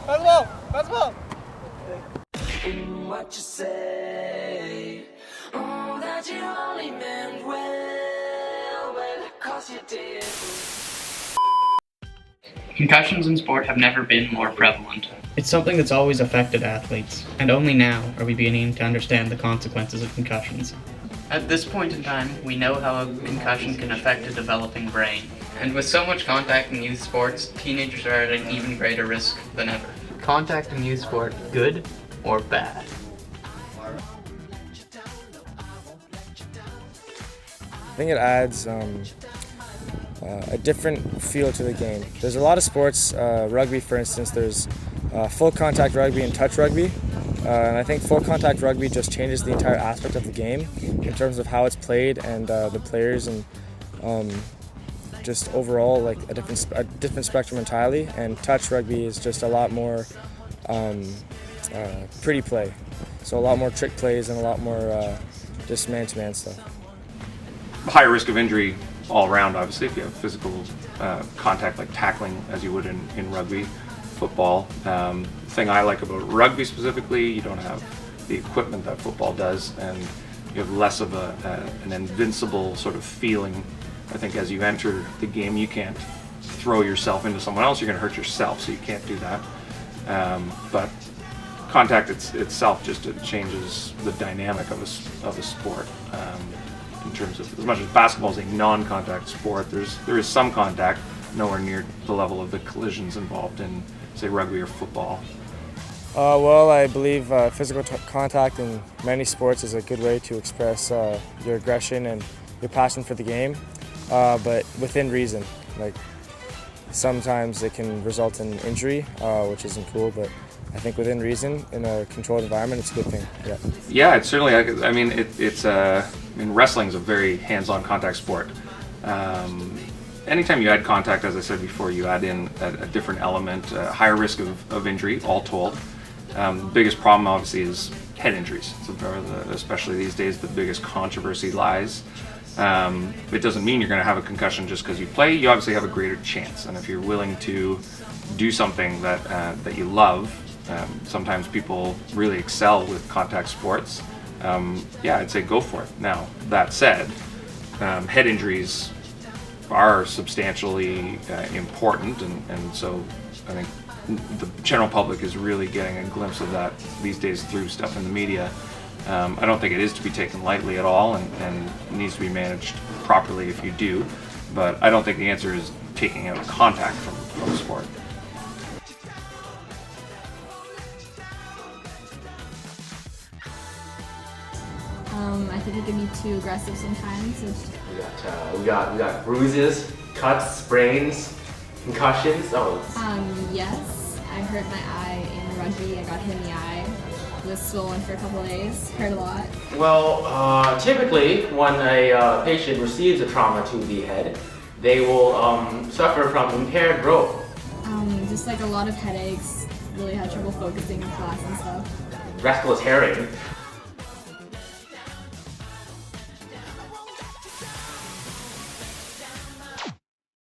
Basketball! Basketball! What you say? Oh, that you only meant well, 'cause you did. Concussions in sport have never been more prevalent. It's something that's always affected athletes, and only now are we beginning to understand the consequences of concussions. At this point in time, we know how a concussion can affect a developing brain. And with so much contact in youth sports, teenagers are at an even greater risk than ever. Contact in youth sport, good or bad? I think it adds a different feel to the game. There's a lot of sports, rugby for instance, there's full contact rugby and touch rugby. And I think full contact rugby just changes the entire aspect of the game in terms of how it's played and the players and just overall like a different spectrum entirely. And touch rugby is just a lot more pretty play. So a lot more trick plays and a lot more just man-to-man stuff. Higher risk of injury all around, obviously, if you have physical contact like tackling as you would in rugby, football. The thing I like about rugby specifically, you don't have the equipment that football does, and you have less of an invincible sort of feeling. I think as you enter the game, you can't throw yourself into someone else, you're going to hurt yourself, so you can't do that. But contact itself just changes the dynamic of a sport. In terms of, as much as basketball is a non-contact sport, there is some contact, nowhere near the level of the collisions involved in, say, rugby or football. Well, I believe physical contact in many sports is a good way to express your aggression and your passion for the game, but within reason. Like sometimes it can result in injury, which isn't cool, but I think within reason, in a controlled environment, it's a good thing. Yeah. Yeah, it's certainly. I mean, wrestling is a very hands-on contact sport. Anytime you add contact, as I said before, you add in a different element, higher risk of injury, all told. The biggest problem, obviously, is head injuries. So especially these days, the biggest controversy lies. It doesn't mean you're going to have a concussion just because you play. You obviously have a greater chance, and if you're willing to do something that you love. Sometimes people really excel with contact sports. Yeah, I'd say go for it. Now, that said, head injuries are substantially important, and so I think the general public is really getting a glimpse of that these days through stuff in the media. I don't think it is to be taken lightly at all, and needs to be managed properly if you do, but I don't think the answer is taking out contact from the sport. I think it can be too aggressive sometimes. We got bruises, cuts, sprains, concussions. Yes, I hurt my eye in rugby. I got hit in the eye. It was swollen for a couple of days. Hurt a lot. Well, typically when a patient receives a trauma to the head, they will suffer from impaired growth. Just like a lot of headaches. Really had trouble focusing in class and stuff. Restless hearing.